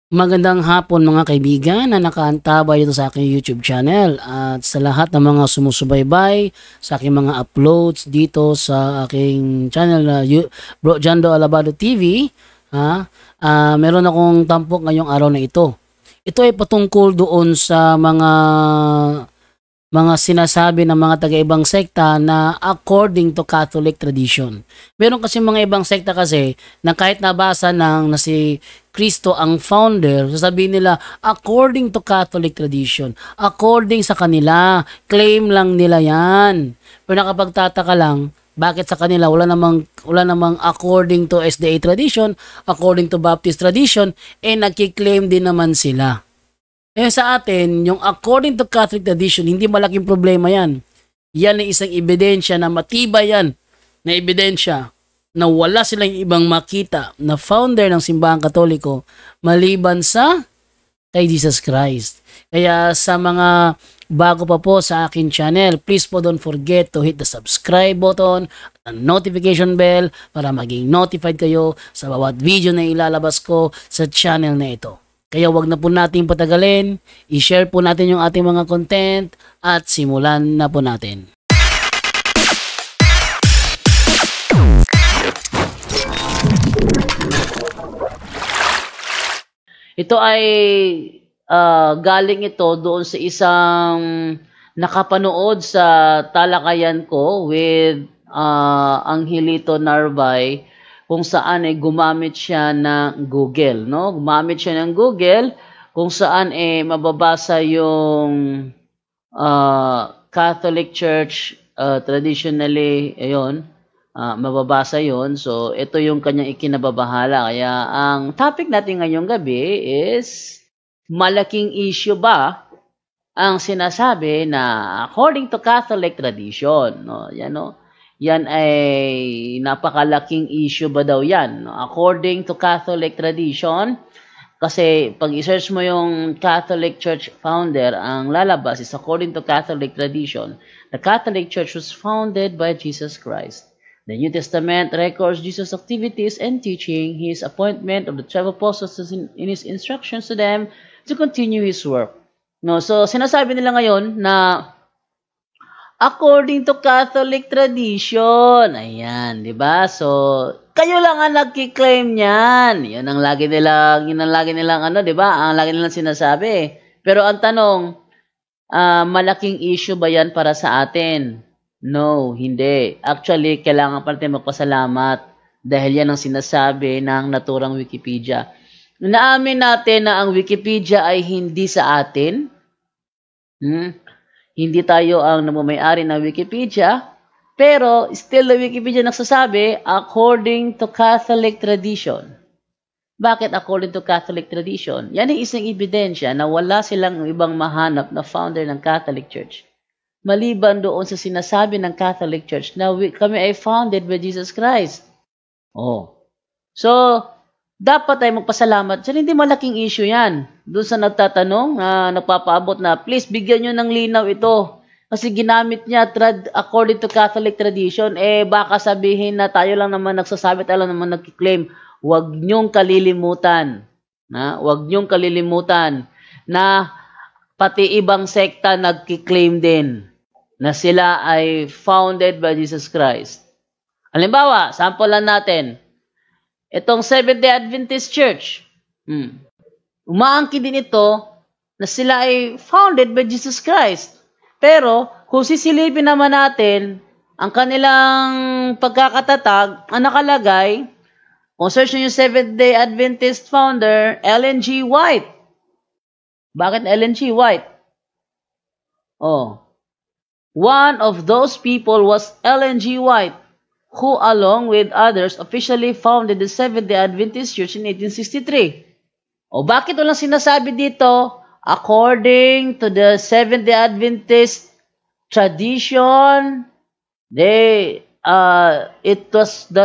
Magandang hapon mga kaibigan na nakaantabay dito sa aking YouTube channel at sa lahat ng mga sumusubaybay sa aking mga uploads dito sa aking channel na Bro Jando Alabado TV. Meron akong tampok ngayong araw na ito. Ito ay patungkol doon sa mga sinasabi ng mga taga-ibang sekta na according to Catholic tradition. Meron kasi mga ibang sekta kasi na kahit nabasa na si Kristo ang founder, sasabihin nila according to Catholic tradition. According sa kanila, claim lang nila yan. Pero nakapagtataka lang, bakit sa kanila wala namang according to SDA tradition, according to Baptist tradition, nagki-claim din naman sila. Sa atin, yung according to Catholic tradition, hindi malaking problema yan. Yan ay isang ebidensya na matibay yan, na ebidensya na wala silang ibang makita na founder ng simbahang Katoliko maliban sa kay Jesus Christ. Kaya sa mga bago pa po sa akin channel, please po don't forget to hit the subscribe button at notification bell para maging notified kayo sa bawat video na ilalabas ko sa channel na ito. Kaya wag na po natin patagalin, i-share po natin yung ating mga content at simulan na po natin. Ito ay galing ito doon sa isang nakapanood sa talakayan ko with Angelito Narvay, kung saan ay gumamit siya ng Google, no? Gumamit siya ng Google kung saan mababasa yung Catholic Church traditionally, ayun, mababasa yon. So, ito yung kanyang ikinababahala. Kaya, ang topic natin ngayong gabi is, malaking issue ba ang sinasabi na according to Catholic tradition? No? Yan, no? Yan ay napakalaking issue ba daw yan? No? According to Catholic tradition, kasi pag i-search mo yung Catholic Church founder, ang lalabas is according to Catholic tradition, the Catholic Church was founded by Jesus Christ. The New Testament records Jesus' activities and teaching, his appointment of the 12 apostles in his instructions to them to continue his work. No, so sinasabi nila ngayon na according to Catholic tradition, ayan, di ba? So kayo lang ang nagki-claim niyan. Yun ang lagi nilang ano, di ba? Ang lagi nilang sinasabi. Pero ang tanong, malaking issue ba yan para sa atin? No, hindi. Actually, kailangan pa natin magpasalamat dahil yan ang sinasabi ng naturang Wikipedia. Naamin natin na ang Wikipedia ay hindi sa atin. Hindi tayo ang namumay-ari ng Wikipedia, pero still the Wikipedia nagsasabi according to Catholic tradition. Bakit according to Catholic tradition? Yan ay isang ebidensya na wala silang ibang mahanap na founder ng Catholic Church. Maliban doon sa sinasabi ng Catholic Church na kami ay founded by Jesus Christ. So, dapat tayo magpasalamat. So, hindi malaking issue yan. Doon sa nagtatanong, nagpapaabot na, please, bigyan nyo ng linaw ito. Kasi ginamit niya according to Catholic tradition, baka sabihin na tayo lang naman nagsasabi, tayo lang naman nagkiklaim. Huwag nyong kalilimutan. Huwag nyong kalilimutan na pati ibang sekta nagkiklaim din na sila ay founded by Jesus Christ. Halimbawa, sample lang natin. Itong Seventh-day Adventist Church, umaangkin din ito na sila ay founded by Jesus Christ. Pero, kung sisilipin naman natin ang kanilang pagkakatatag, ang nakalagay, kung search nyo yung Seventh-day Adventist founder, Ellen G. White. Bakit Ellen G. White? One of those people was Ellen G. White, who along with others officially founded the Seventh-day Adventist Church in 1863. Bakit walang sinasabi dito? According to the Seventh-day Adventist tradition, that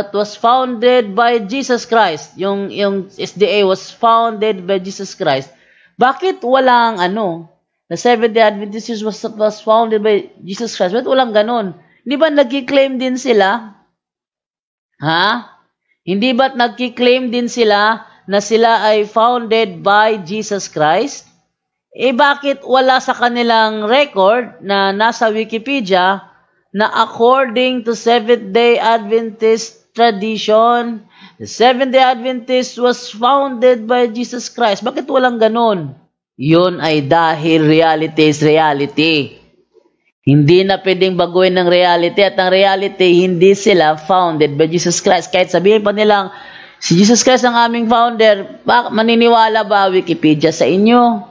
was founded by Jesus Christ. Yung SDA was founded by Jesus Christ. Bakit walang the Seventh-day Adventist Church was founded by Jesus Christ? Bakit walang ganon? Hindi ba nagki-claim din sila? Hindi ba't nagki-claim din sila na sila ay founded by Jesus Christ, bakit wala sa kanilang record na nasa Wikipedia na according to Seventh-day Adventist tradition, the Seventh-day Adventist was founded by Jesus Christ? Bakit walang ganun? Yun ay dahil reality is reality. Hindi na pwedeng baguhin ng reality, at ang reality, hindi sila founded by Jesus Christ. Kahit sabihin pa nilang, si Jesus Christ ang aming founder, maniniwala ba Wikipedia sa inyo?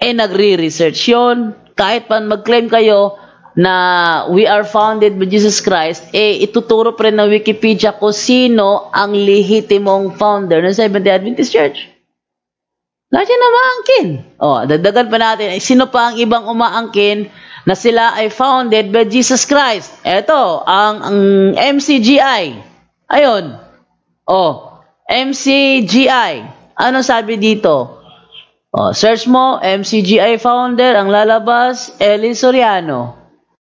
Nagre-research yun. Kahit pa mag-claim kayo na we are founded by Jesus Christ, ituturo pa rin ng Wikipedia kung sino ang lehitimong founder ng Seventh-day Adventist Church. Lahat yan na maangkin. Dagdagan pa natin, sino pa ang ibang umaangkin na sila ay founded by Jesus Christ? Ito, ang MCGI. Ayun. MCGI. Ano sabi dito? Search mo, MCGI founder, ang lalabas, Eli Soriano.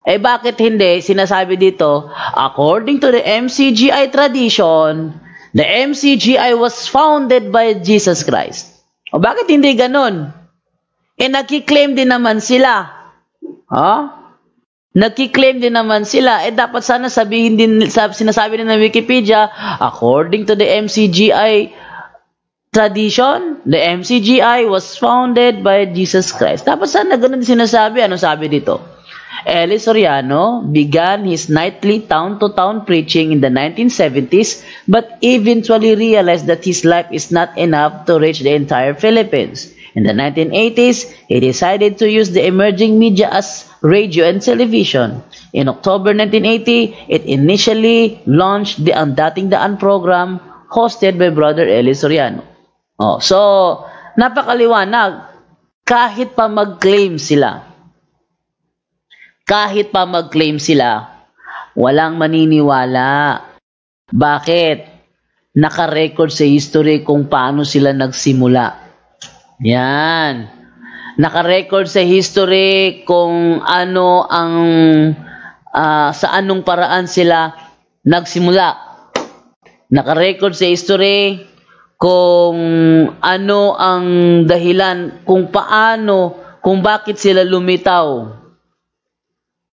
Bakit hindi? Sinasabi dito, according to the MCGI tradition, the MCGI was founded by Jesus Christ. Bakit hindi ganun? Nagkiklaim din naman sila. Nagkiklaim din naman sila. Dapat sana sabihin din, sinasabi din ng Wikipedia, according to the MCGI tradition, the MCGI was founded by Jesus Christ. Dapat sana ganun din sinasabi. Ano sabi dito? Eli Soriano began his nightly town-to-town preaching in the 1970s, but eventually realized that his life is not enough to reach the entire Philippines. In the 1980s, he decided to use the emerging media as radio and television. In October 1980, it initially launched the Ang Dating Daan program hosted by Brother Eli Soriano. So, napakaliwanag. Kahit pa mag-claim sila, walang maniniwala. Bakit? Naka-record sa history kung paano sila nagsimula. Yan. Naka-record sa history kung ano ang sa anong paraan sila nagsimula. Naka-record sa history kung ano ang dahilan, kung paano, kung bakit sila lumitaw.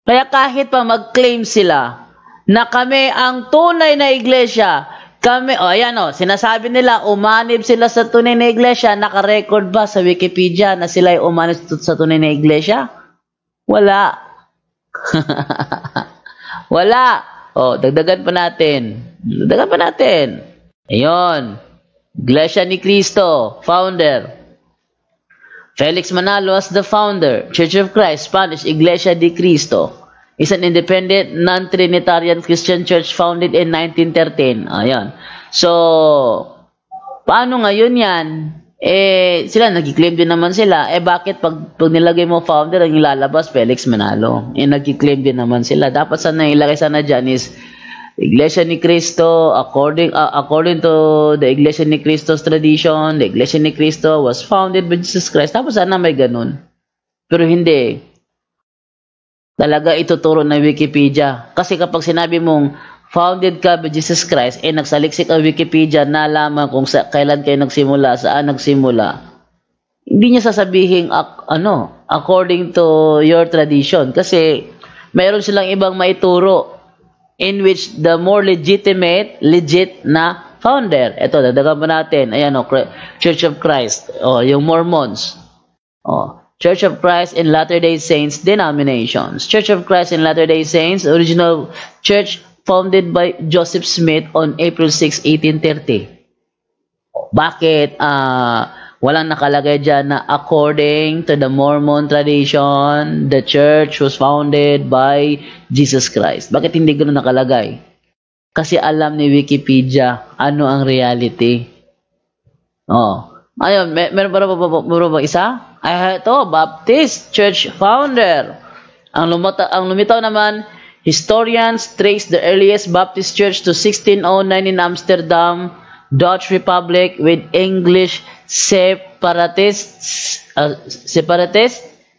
Kaya kahit pa mag-claim sila na kami ang tunay na iglesia, sinasabi nila, umanib sila sa tunay na iglesia, naka-record ba sa Wikipedia na sila ay umanib sa tunay na iglesia? Wala. Wala. Dagdagan pa natin. Ayun. Iglesia ni Cristo, founder. Felix Manalo as the founder. Church of Christ, Spanish, Iglesia de Cristo, is an independent, non-Trinitarian Christian church founded in 1913. Ayan. So, paano ngayon yan? Sila, nag-claim din naman sila. Bakit pag nilagay mo founder, ang ilalabas, Felix Manalo? Nag-claim din naman sila. Dapat sana ilagay sana dyan is Iglesia ni Cristo, according to the Iglesia ni Cristo's tradition, the Iglesia ni Cristo was founded by Jesus Christ. Tapos sana may ganun. Pero hindi. Talaga ituturo ng Wikipedia. Kasi kapag sinabi mong founded ka by Jesus Christ, nagsaliksik ang Wikipedia, nalaman kung kailan kayo nagsimula, saan nagsimula. Hindi niya sasabihin, according to your tradition. Kasi mayroon silang ibang maituro in which the more legit na founder. Ito, dadagan mo natin. Ayan, Church of Christ. Yung Mormons. Church of Christ and Latter-day Saints denominations. Church of Christ and Latter-day Saints, original church founded by Joseph Smith on April 6, 1830. Bakit? Walang nakalagay dyan na according to the Mormon tradition, the church was founded by Jesus Christ. Bakit hindi ganoon nakalagay? Kasi alam ni Wikipedia ano ang reality. Ayun, meron ba isa? Ito, Baptist Church founder. Ang lumitaw naman, historians trace the earliest Baptist church to 1609 in Amsterdam, Dutch Republic, with English separatists,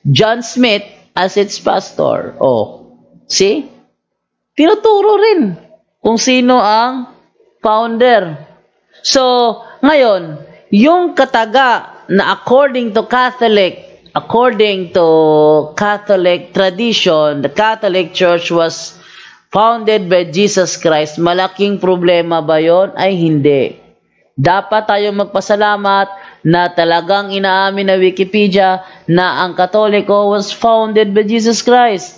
John Smith as its pastor. See? Tinuturo rin kung sino ang founder. So, ngayon, yung kataga na according to Catholic tradition, the Catholic Church was founded by Jesus Christ. Malaking problema ba yon? Ay hindi. Dapat tayong magpasalamat na talagang inaamin na Wikipedia na ang Katoliko was founded by Jesus Christ.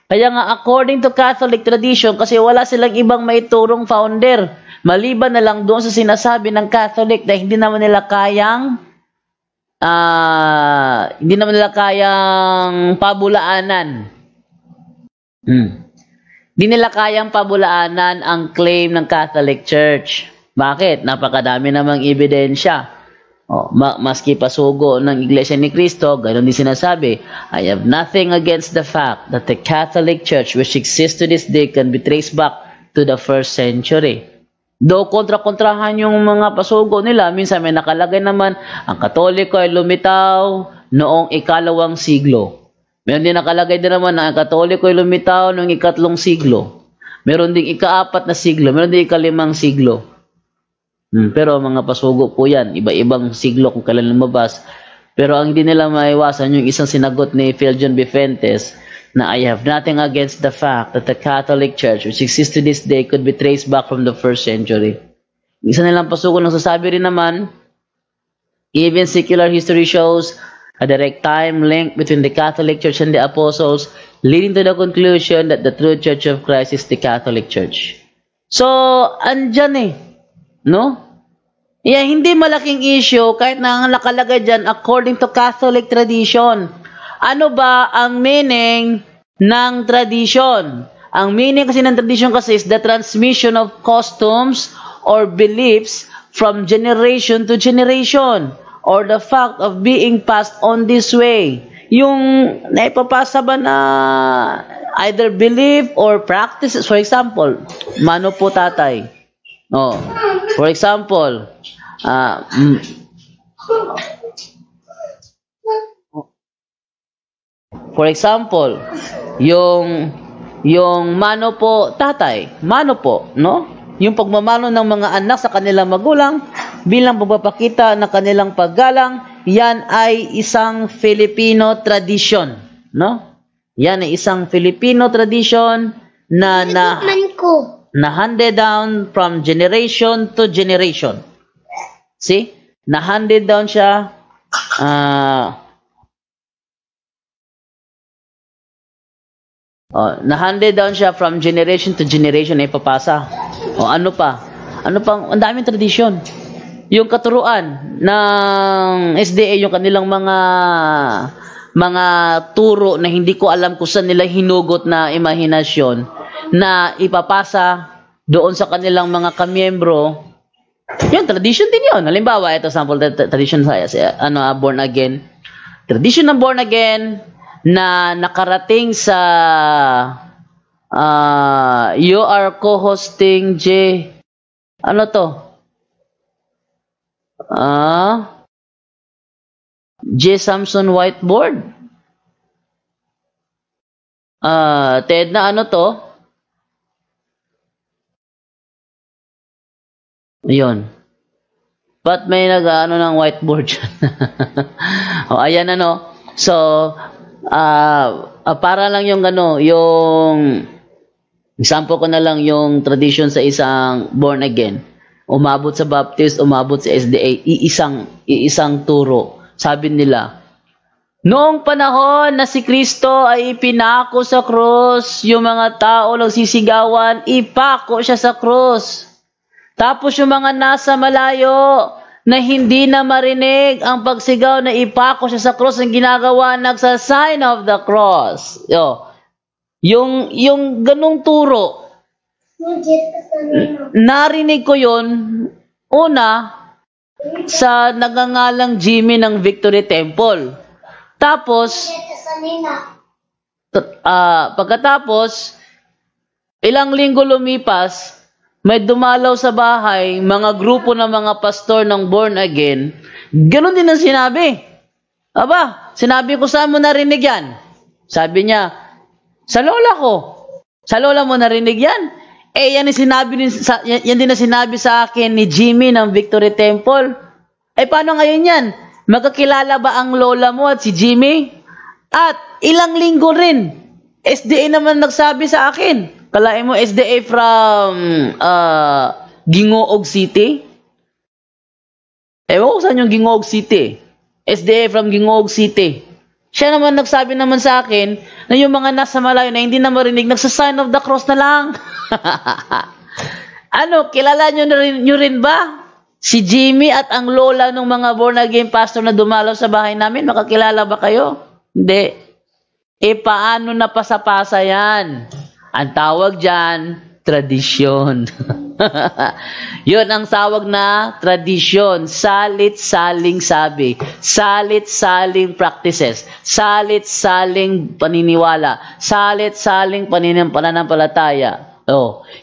Kaya nga, according to Catholic tradition, kasi wala silang ibang maiturong founder, maliban na lang doon sa sinasabi ng Catholic na hindi naman nila kayang pabulaanan. Hindi nila kayang pabulaanan ang claim ng Catholic Church. Bakit? Napakadami namang ebidensya. Maski pasugo ng Iglesia ni Cristo, ganoon din sinasabi, I have nothing against the fact that the Catholic Church which exists to this day can be traced back to the 1st century. Though kontra-kontrahan yung mga pasugo nila, minsan may nakalagay naman, ang Katoliko ay lumitaw noong ika-2 siglo. Meron din nakalagay din naman na ang Katoliko ay lumitaw noong ika-3 siglo. Meron din ika-4 na siglo, meron din ika-5 siglo. Pero mga pasugo po yan, iba-ibang siglo kung kailan lumabas. Pero ang hindi nila maiwasan yung isang sinagot ni Phil John Bifentes na I have nothing against the fact that the Catholic Church which exists to this day could be traced back from the 1st century. Isa nilang pasugo nang sasabi rin naman, even secular history shows a direct time link between the Catholic Church and the Apostles, leading to the conclusion that the true Church of Christ is the Catholic Church. So, andyan no? Yeah, hindi malaking issue kahit na ang nakalagay dyan according to Catholic tradition. Ano ba ang meaning ng tradition? Ang meaning kasi ng tradition kasi is the transmission of customs or beliefs from generation to generation, or the fact of being passed on this way. Yung naipapasa ba na either belief or practices, for example, mano po tatay. For example, yung mano po tatay, mano po, no? Yung pagmamano ng mga anak sa kanilang magulang bilang pagpapakita ng kanilang paggalang, yan ay isang Filipino tradition, no? Yan ay isang Filipino tradition na handed down from generation to generation. See? Na-handed down siya na-handed down siya from generation to generation na ipapasa. Ano pa? Ano pang, ang daming tradisyon. Yung katuruan ng SDA, yung kanilang mga turo na hindi ko alam kung saan nila hinugot na imahinasyon na ipapasa doon sa kanilang mga kamiyembro. Yun, tradition din yun. Halimbawa, ito sample tradition sa born again. Tradition ng born again na nakarating sa you are co-hosting ano to? J. Samson Whiteboard. Ted na ano to? Ayun. Ba't may nag-ano ng whiteboard dyan? Ayan ano. So, para lang yung yung example ko na lang yung tradition sa isang born again. Umabot sa Baptist, umabot sa SDA, iisang turo. Sabi nila, noong panahon na si Kristo ay ipinako sa krus, yung mga tao nagsisigawan, ipako siya sa krus. Tapos yung mga nasa malayo na hindi na marinig ang pagsigaw na ipako siya sa cross, ang ginagawa nagsa sign of the cross. Yung ganung turo, narinig ko yun una sa nagangalang Jimmy ng Victory Temple. Tapos, pagkatapos, ilang linggo lumipas, may dumalaw sa bahay, mga grupo ng mga pastor ng born again, ganun din ang sinabi. Aba, sinabi ko, saan mo narinig yan? Sabi niya, sa lola ko. Sa lola mo narinig yan? Yan din ang sinabi sa akin ni Jimmy ng Victory Temple. paano ngayon yan? Magkakilala ba ang lola mo at si Jimmy? At ilang linggo rin, SDA naman nagsabi sa akin. Kalain mo, SDA from Gingoog City? Ewan ko saan yung Gingoog City. SDA from Gingoog City. Siya naman nagsabi naman sa akin na yung mga nasa malayo na hindi na marinig, nagsa-sign of the cross na lang. Ano, kilala nyo rin ba? Si Jimmy at ang lola ng mga born-again pastor na dumalaw sa bahay namin, makakilala ba kayo? Hindi. Paano napasa-pasa yan? Ang tawag dyan, tradisyon. Yun ang tawag na tradisyon. Salit-saling sabi. Salit-saling practices. Salit-saling paniniwala. Salit-saling pananampalataya.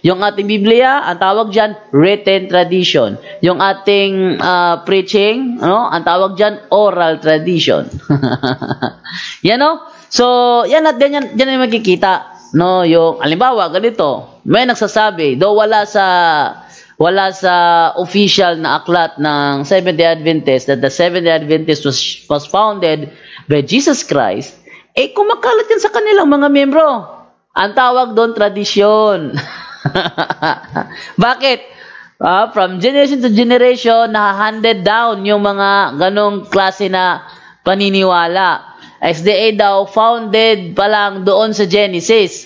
Yung ating Biblia, ang tawag dyan, written tradition. Yung ating preaching, ang tawag dyan, oral tradition. Yan, no? So, yan at yan yung makikita. No, yung, halimbawa, ganito, may nagsasabi, though wala sa official na aklat ng Seventh-day Adventist that the Seventh-day Adventist was founded by Jesus Christ, kumakalat yan sa kanilang mga membro. Ang tawag doon, tradisyon. Bakit? From generation to generation, nahahanded down yung mga ganong klase na paniniwala. SDA daw, founded pa lang doon sa Genesis.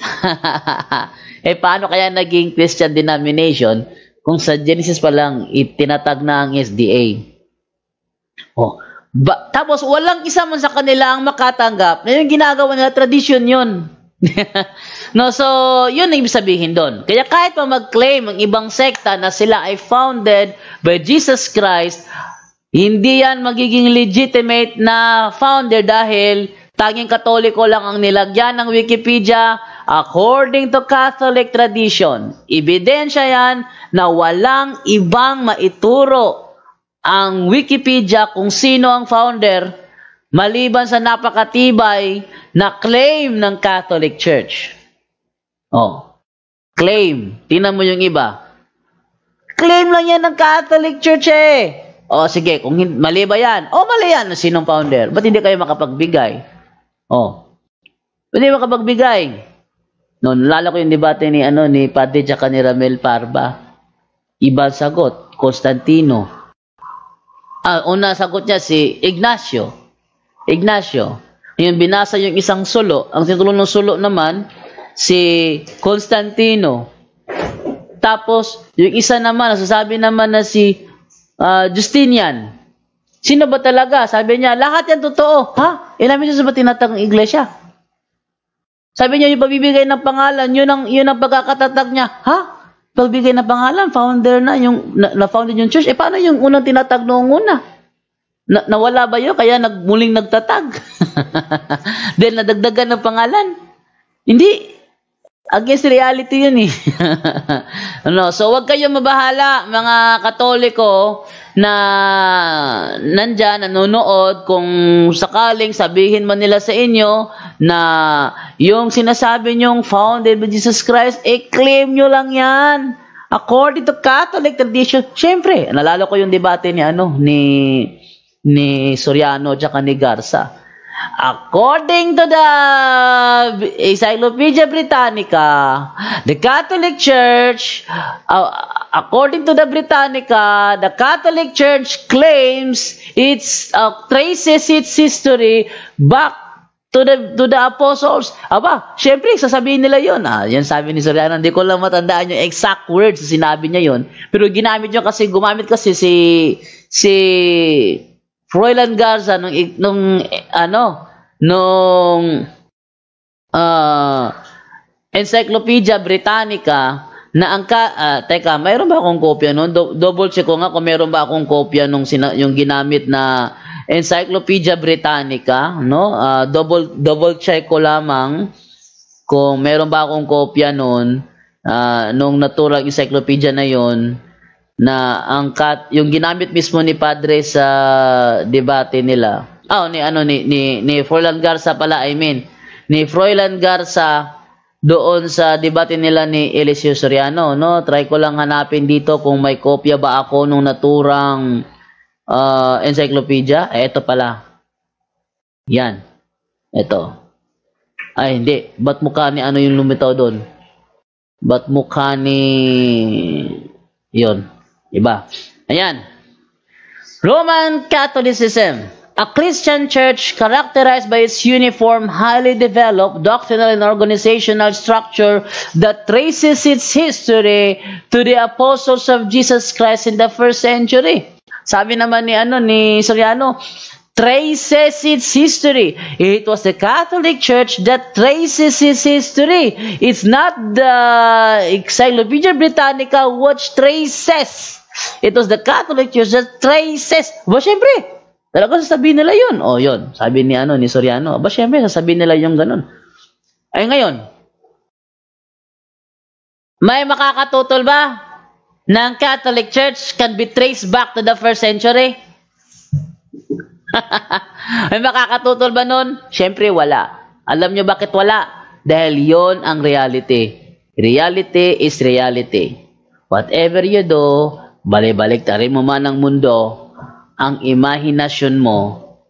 Paano kaya naging Christian denomination kung sa Genesis pa lang itinatag na ang SDA? Tapos, walang isa man sa kanila ang makatanggap na yung ginagawa nila, tradisyon yun. No, so yun ang ibig sabihin doon. Kaya kahit pa mag-claim ang ibang sekta na sila ay founded by Jesus Christ, hindi yan magiging legitimate na founder dahil tanging Katoliko lang ang nilagyan ng Wikipedia according to Catholic tradition. Ebidensya yan na walang ibang maituro ang Wikipedia kung sino ang founder maliban sa napakatibay na claim ng Catholic Church. Claim. Tingnan mo yung iba. Claim lang yan ng Catholic Church sige, kung mali ba yan? Mali yan. Sinong founder? Ba't hindi kayo makapagbigay? Hindi makapagbigay. Nalala ko yung debate ni Padre tsaka ni Ramel Parba. Iba sagot, Constantino. Una sagot niya si Ignacio. Yung binasa yung isang sulo, ang titulo ng sulo naman, si Constantino. Tapos, yung isa naman, nasasabi naman na si Justinian. Sino ba talaga? Sabi niya, lahat yan totoo. Ilang minsan ba tinatag ng iglesia? Sabi niya, yung pagbibigay ng pangalan, yun ang pagkakatatag niya. Pagbibigay ng pangalan, founder na, na-founded yung church. Paano yung unang tinatag noong una? Nawala ba yun? Kaya muling nagtatag. Dahil nadagdagan ng pangalan. Hindi. Against reality yun So, wag kayong mabahala, mga Katoliko na nandyan, nanonood, kung sakaling sabihin man nila sa inyo na yung sinasabi nyong founded by Jesus Christ, claim nyo lang yan. According to Catholic tradition. Siyempre, nalala ko yung debate ni Soriano at ni Garza. According to the Encyclopedia Britannica, the Catholic Church, according to the Britannica, the Catholic Church claims traces its history back to the apostles. Syempre, sasabihin nila yun. Yan sabi ni Soriano, hindi ko lang matandaan yung exact words na sinabi niya yun. Pero gumamit kasi si Froilan Garza nung Encyclopedia Britannica na teka, mayroon ba akong kopya nun? Double check ko nga kung mayroon ba akong kopya yung ginamit na Encyclopedia Britannica, no? Double check ko lamang kung mayroon ba akong kopya nun nung naturang encyclopedia na yon, na yung ginamit mismo ni Padre sa debate nila. Ni Froilan Garza pala, ni Froilan Garza doon sa debate nila ni Eliseo Soriano, no? Try ko lang hanapin dito kung may kopya ba ako nung naturang encyclopedia. Ito pala. Yan. Ito. Ay, hindi. Ba't mukha ni ano yung lumitaw doon? Ba't mukha ni... Yun. Iba. Ayan. Roman Catholicism. A Christian church characterized by its uniform, highly developed doctrinal and organizational structure that traces its history to the apostles of Jesus Christ in the first century. Sabi naman ni Soriano, traces its history. It was the Catholic Church that traces its history. It's not the Encyclopedia Britannica which traces. It was the Catholic Church that traces. Ba, syempre, talaga sasabihin nila yun. O, yun. Sabi ni Soriano. Ba, syempre, sasabihin nila yung ganun. Ay, ngayon, may makakatutol ba ng Catholic Church can be traced back to the first century? May makakatutol ba nun? Syempre, wala. Alam nyo bakit wala? Dahil yon ang reality. Reality is reality. Whatever you do, balik-balik tarin mo man ang mundo, ang imahinasyon mo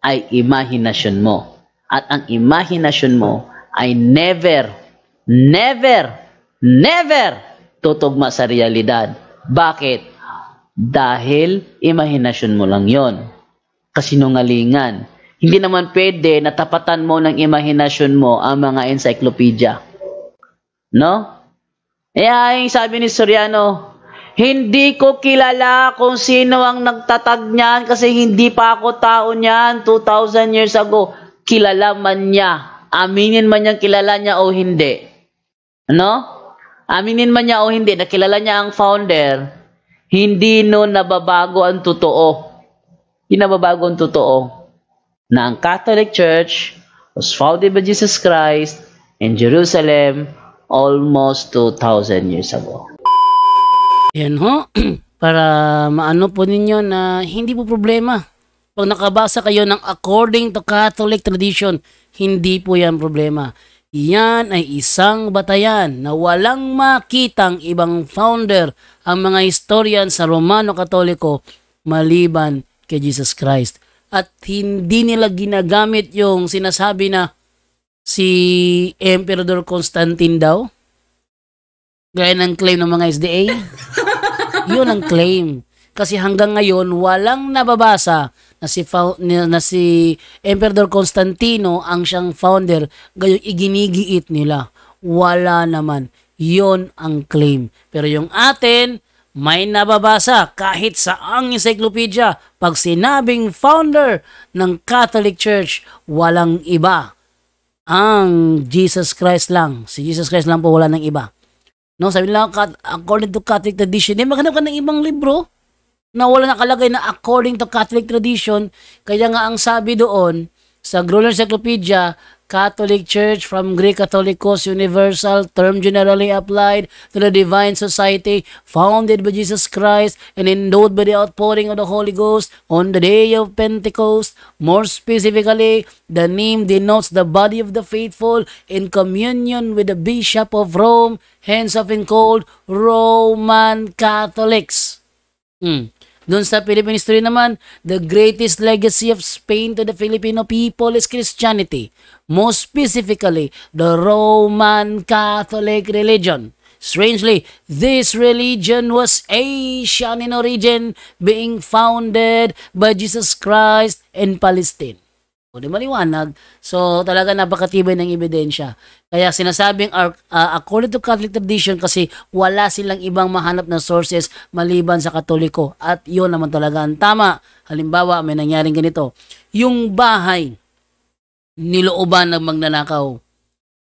ay imahinasyon mo. At ang imahinasyon mo ay never, never, never tutugma sa realidad. Bakit? Dahil imahinasyon mo lang yon. Kasinungalingan. Hindi naman pwede na tapatan mo ng imahinasyon mo ang mga encyclopedia. No? Kaya yung sabi ni Soriano, hindi ko kilala kung sino ang nagtatag niyan kasi hindi pa ako tao niyan 2,000 years ago. Kilala man niya. Aminin man niyang kilala niya o hindi. Ano? Aminin man niya o hindi na kilala niya ang founder, hindi nun nababago ang totoo. Hindi nababago ang totoo na ang Catholic Church was founded by Jesus Christ in Jerusalem almost 2,000 years ago. Yan ho, para maano po ninyo na hindi po problema. Pag nakabasa kayo ng according to Catholic tradition, hindi po yan problema. Yan ay isang batayan na walang makitang ibang founder ang mga historian sa Romano-Katoliko maliban kay Jesus Christ. At hindi nila ginagamit yung sinasabi na si Emperador Constantine daw. Gaya ng claim ng mga SDA. Yun ang claim. Kasi hanggang ngayon, walang nababasa na si Emperador Constantino ang siyang founder, gayong iginigiit nila. Wala naman. Yun ang claim. Pero yung atin, may nababasa kahit saang encyclopedia. Pag sinabing founder ng Catholic Church, walang iba. Ang Jesus Christ lang. Si Jesus Christ lang po, wala ng iba. No, sabi nila, according to Catholic tradition, maghanap ka ng ibang libro na wala nakalagay na according to Catholic tradition. Kaya nga ang sabi doon sa Grolier Encyclopedia, Catholic Church from Greek Catholicos Universal, term generally applied to the Divine Society, founded by Jesus Christ and endowed by the outpouring of the Holy Ghost on the day of Pentecost. More specifically, the name denotes the body of the faithful in communion with the Bishop of Rome, hence often called Roman Catholics. Doon sa Philippine history naman, the greatest legacy of Spain to the Filipino people is Christianity. Most specifically, the Roman Catholic religion. Strangely, this religion was Asian in origin, being founded by Jesus Christ in Palestine. O di maliwanag. So talaga napakatibay ng ebidensya. Kaya sinasabing according to Catholic tradition kasi wala silang ibang mahanap na sources maliban sa Katoliko. At yun naman talaga ang tama. Halimbawa, may nangyaring ganito. Yung bahay nilooban ng magnanakaw.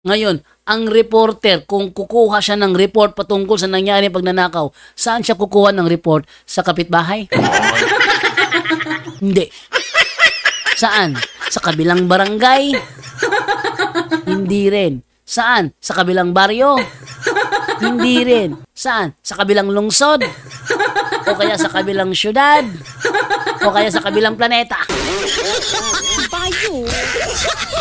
Ngayon, ang reporter, kung kukuha siya ng report patungkol sa nangyaring pagnanakaw, saan siya kukuha ng report? Sa kapitbahay? Hindi. Saan? Sa kabilang barangay? Hindi rin. Saan? Sa kabilang baryo? Hindi rin. Saan? Sa kabilang lungsod? O kaya sa kabilang syudad? O kaya sa kabilang planeta?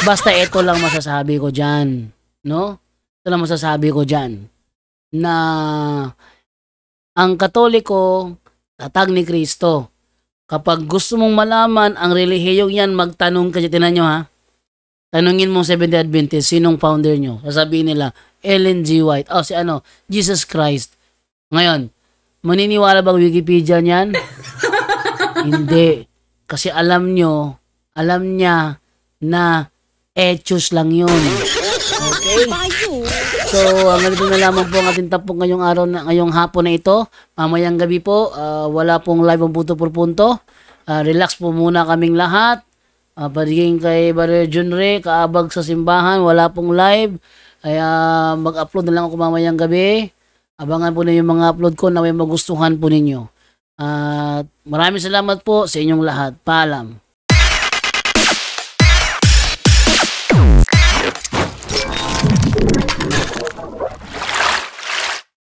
Basta ito lang masasabi ko dyan. No? Ito lang masasabi ko dyan. Na ang Katoliko, tatag ni Kristo. Kapag gusto mong malaman ang relihiyong yan, magtanong ka dyan. Tinan nyo ha. Tanungin mo 70 Adventist, sinong founder nyo? Sasabihin nila, Ellen G. White. O si ano, Jesus Christ. Ngayon, maniniwala bang Wikipedia niyan? Hindi. Kasi alam niya na etos lang yun. Okay? So, ganito na lamang po ang ating tapok ngayong araw na ngayong hapon na ito. Mamayang gabi po, wala pong live ang punto por punto. Relax po muna kaming lahat. Paliging kay Brother Junre, kaabag sa simbahan, wala pong live. Kaya mag-upload na lang ako mamayang gabi. Abangan po na yung mga upload ko na may magustuhan po ninyo. Maraming salamat po sa inyong lahat. Paalam.